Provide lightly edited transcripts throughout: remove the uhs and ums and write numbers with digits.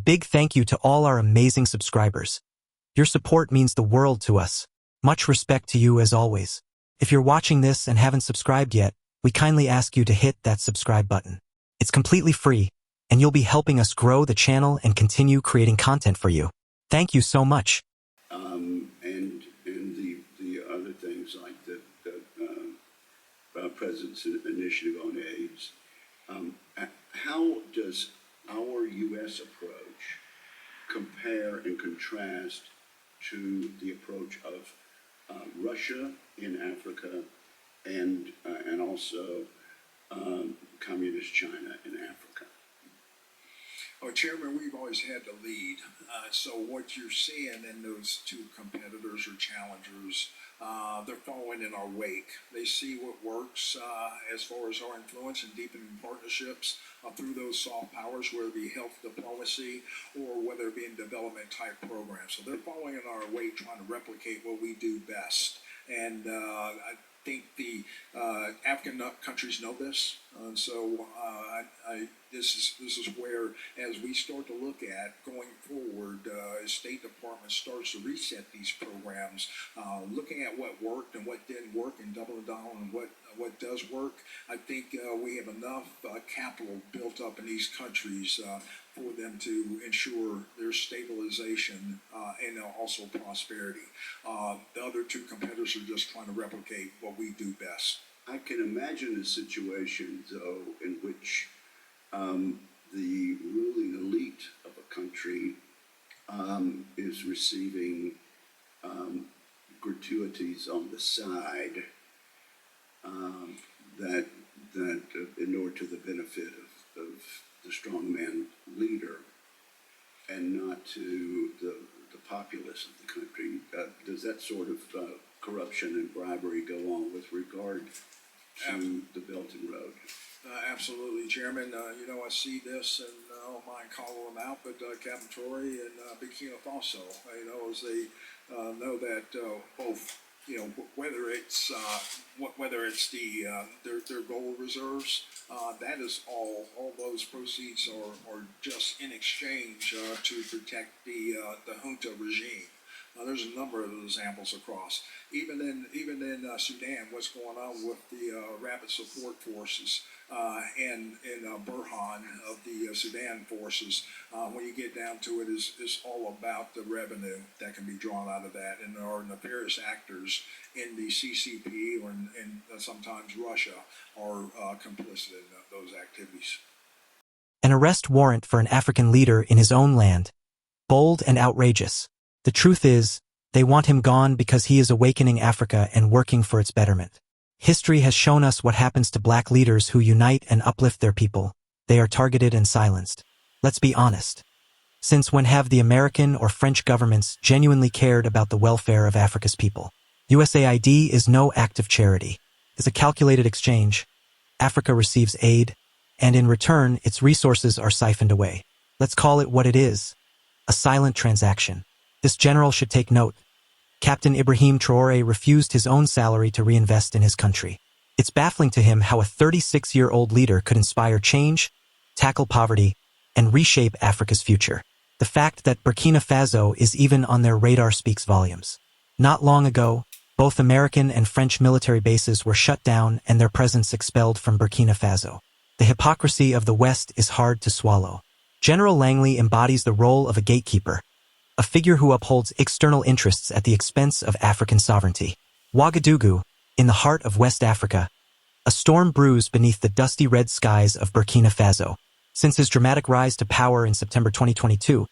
big thank you to all our amazing subscribers. Your support means the world to us. Much respect to you as always. If you're watching this and haven't subscribed yet, we kindly ask you to hit that subscribe button. It's completely free, and you'll be helping us grow the channel and continue creating content for you. Thank you so much. And the other things like the President's Initiative on AIDS. How does our U.S. approach compare and contrast to the approach of Russia in Africa and also Communist China in Africa? Well, Chairman, we've always had the lead. So what you're seeing in those two competitors or challengers, they're following in our wake. They see what works as far as our influence and deepening partnerships through those soft powers, whether it be health diplomacy or whether it be in development type programs. So they're following in our wake, trying to replicate what we do best. And I think the African countries know this, and so this is where, as we start to look at going forward, as State Department starts to reset these programs, looking at what worked and what didn't work, and doubling down on what does work. I think we have enough capital built up in these countries for them to ensure their stabilization and also prosperity. The other two competitors are just trying to replicate what we do best. I can imagine a situation, though, in which the ruling elite of a country is receiving gratuities on the side that in order to the benefit of the strongman leader and not to the populace of the country. Does that sort of corruption and bribery go on with regard to the Belt and Road? Absolutely, Chairman. I see this, and I don't mind calling them out, but Captain Traore and Burkina Faso, as they know that both, whether it's their gold reserves, that is all those proceeds are just in exchange to protect the junta regime. There's a number of examples across. Even in Sudan, what's going on with the rapid support forces and in Burhan of the Sudan forces, when you get down to it, is all about the revenue that can be drawn out of that. And there are nefarious actors in the CCP or in sometimes Russia are complicit in those activities. An arrest warrant for an African leader in his own land. Bold and outrageous. The truth is, they want him gone because he is awakening Africa and working for its betterment. History has shown us what happens to black leaders who unite and uplift their people. They are targeted and silenced. Let's be honest. Since when have the American or French governments genuinely cared about the welfare of Africa's people? USAID is no act of charity. It's a calculated exchange. Africa receives aid, and in return, its resources are siphoned away. Let's call it what it is. A silent transaction. This general should take note. Captain Ibrahim Traoré refused his own salary to reinvest in his country. It's baffling to him how a 36-year-old leader could inspire change, tackle poverty, and reshape Africa's future. The fact that Burkina Faso is even on their radar speaks volumes. Not long ago, both American and French military bases were shut down and their presence expelled from Burkina Faso. The hypocrisy of the West is hard to swallow. General Langley embodies the role of a gatekeeper, a figure who upholds external interests at the expense of African sovereignty. Ouagadougou, in the heart of West Africa, a storm brews beneath the dusty red skies of Burkina Faso. Since his dramatic rise to power in September 2022,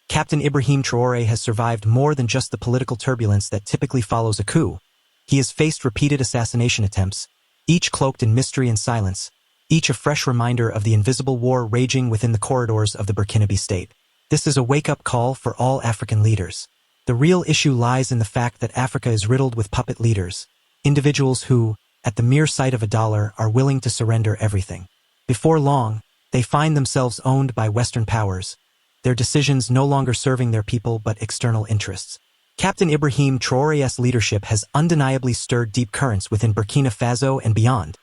Captain Ibrahim Traoré has survived more than just the political turbulence that typically follows a coup. He has faced repeated assassination attempts, each cloaked in mystery and silence, each a fresh reminder of the invisible war raging within the corridors of the Burkinabé state. This is a wake-up call for all African leaders. The real issue lies in the fact that Africa is riddled with puppet leaders, individuals who, at the mere sight of a dollar, are willing to surrender everything. Before long, they find themselves owned by Western powers, their decisions no longer serving their people but external interests. Captain Ibrahim Traoré's leadership has undeniably stirred deep currents within Burkina Faso and beyond,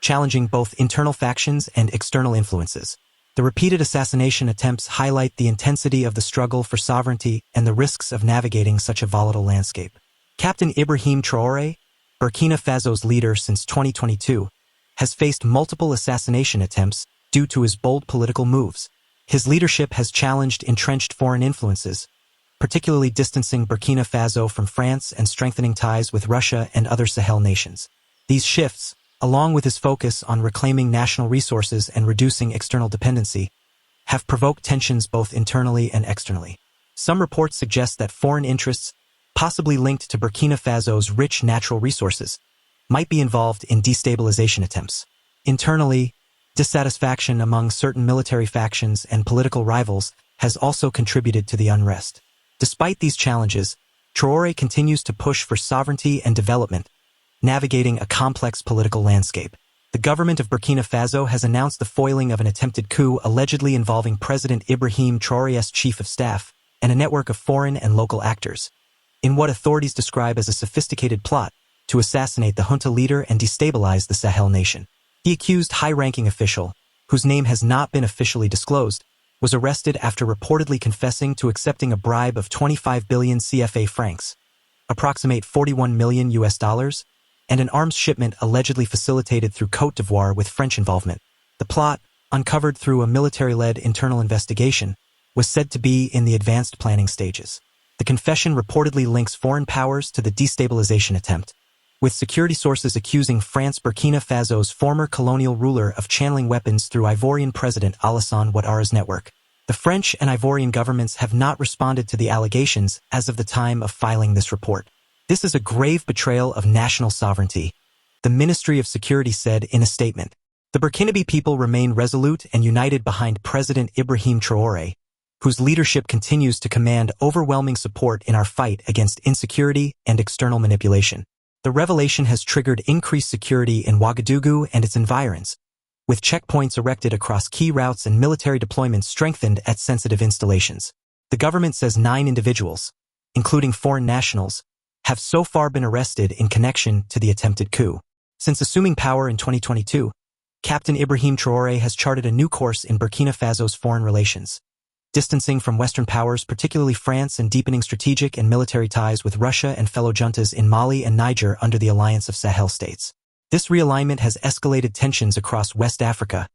challenging both internal factions and external influences. The The repeated assassination attempts highlight the intensity of the struggle for sovereignty and the risks of navigating such a volatile landscape. Captain Ibrahim Traoré, Burkina Faso's leader since 2022, has faced multiple assassination attempts due to his bold political moves. His leadership has challenged entrenched foreign influences, particularly distancing Burkina Faso from France and strengthening ties with Russia and other Sahel nations. These shifts, along with his focus on reclaiming national resources and reducing external dependency, have provoked tensions both internally and externally. Some reports suggest that foreign interests, possibly linked to Burkina Faso's rich natural resources, might be involved in destabilization attempts. Internally, dissatisfaction among certain military factions and political rivals has also contributed to the unrest. Despite these challenges, Traoré continues to push for sovereignty and development, navigating a complex political landscape. The government of Burkina Faso has announced the foiling of an attempted coup allegedly involving President Ibrahim Traoré's chief of staff and a network of foreign and local actors, in what authorities describe as a sophisticated plot to assassinate the junta leader and destabilize the Sahel nation. The accused high-ranking official, whose name has not been officially disclosed, was arrested after reportedly confessing to accepting a bribe of 25 billion CFA francs, approximate $41 million, and an arms shipment allegedly facilitated through Côte d'Ivoire with French involvement. The plot, uncovered through a military-led internal investigation, was said to be in the advanced planning stages. The confession reportedly links foreign powers to the destabilization attempt, with security sources accusing France Burkina Faso's former colonial ruler of channeling weapons through Ivorian President Alassane Ouattara's network. The French and Ivorian governments have not responded to the allegations as of the time of filing this report. This is a grave betrayal of national sovereignty, the Ministry of Security said in a statement. The Burkinabé people remain resolute and united behind President Ibrahim Traoré, whose leadership continues to command overwhelming support in our fight against insecurity and external manipulation. The revelation has triggered increased security in Ouagadougou and its environs, with checkpoints erected across key routes and military deployments strengthened at sensitive installations. The government says 9 individuals, including foreign nationals, have so far been arrested in connection to the attempted coup. Since assuming power in 2022, Captain Ibrahim Traoré has charted a new course in Burkina Faso's foreign relations, distancing from Western powers, particularly France, and deepening strategic and military ties with Russia and fellow juntas in Mali and Niger under the Alliance of Sahel states. This realignment has escalated tensions across West Africa,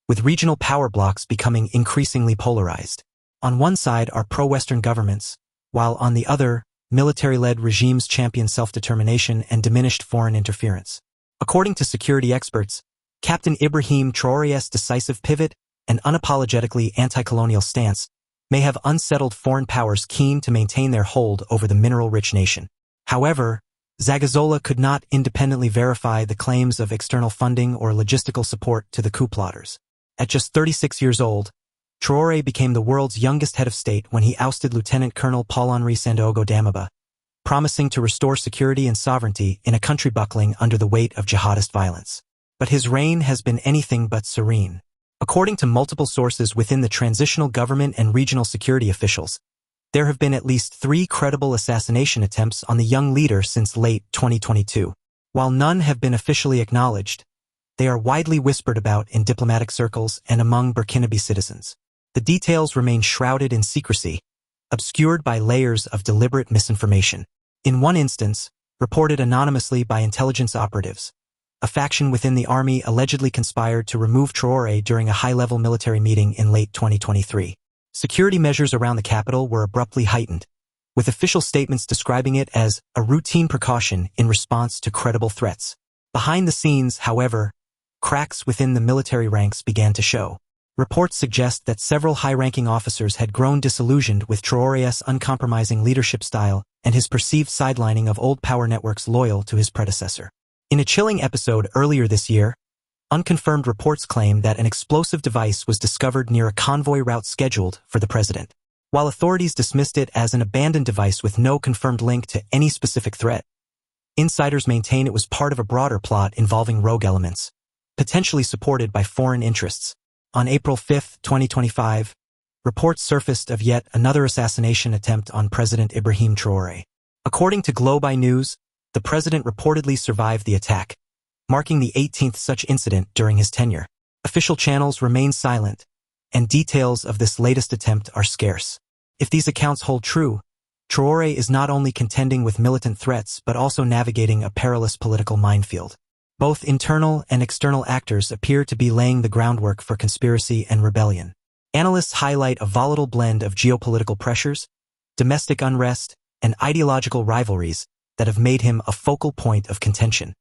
with regional power blocs becoming increasingly polarized. On one side are pro-Western governments, while on the other, military-led regimes champion self-determination and diminished foreign interference. According to security experts, Captain Ibrahim Traoré's decisive pivot and unapologetically anti-colonial stance may have unsettled foreign powers keen to maintain their hold over the mineral-rich nation. However, Zagazola could not independently verify the claims of external funding or logistical support to the coup plotters. At just 36 years old, Traoré became the world's youngest head of state when he ousted Lieutenant Colonel Paul-Henri Sandaogo Damiba, promising to restore security and sovereignty in a country buckling under the weight of jihadist violence. But his reign has been anything but serene. According to multiple sources within the transitional government and regional security officials, there have been at least 3 credible assassination attempts on the young leader since late 2022. While none have been officially acknowledged, they are widely whispered about in diplomatic circles and among Burkinabé citizens. The details remain shrouded in secrecy, obscured by layers of deliberate misinformation. In one instance, reported anonymously by intelligence operatives, a faction within the army allegedly conspired to remove Traoré during a high-level military meeting in late 2023. Security measures around the capital were abruptly heightened, with official statements describing it as a routine precaution in response to credible threats. Behind the scenes, however, cracks within the military ranks began to show. Reports suggest that several high-ranking officers had grown disillusioned with Traoré's uncompromising leadership style and his perceived sidelining of old power networks loyal to his predecessor. In a chilling episode earlier this year, unconfirmed reports claim that an explosive device was discovered near a convoy route scheduled for the president. While authorities dismissed it as an abandoned device with no confirmed link to any specific threat, insiders maintain it was part of a broader plot involving rogue elements, potentially supported by foreign interests. On April 5, 2025, reports surfaced of yet another assassination attempt on President Ibrahim Traoré. According to Globe News, the president reportedly survived the attack, marking the 18th such incident during his tenure. Official channels remain silent, and details of this latest attempt are scarce. If these accounts hold true, Traoré is not only contending with militant threats but also navigating a perilous political minefield. Both internal and external actors appear to be laying the groundwork for conspiracy and rebellion. Analysts highlight a volatile blend of geopolitical pressures, domestic unrest, and ideological rivalries that have made him a focal point of contention.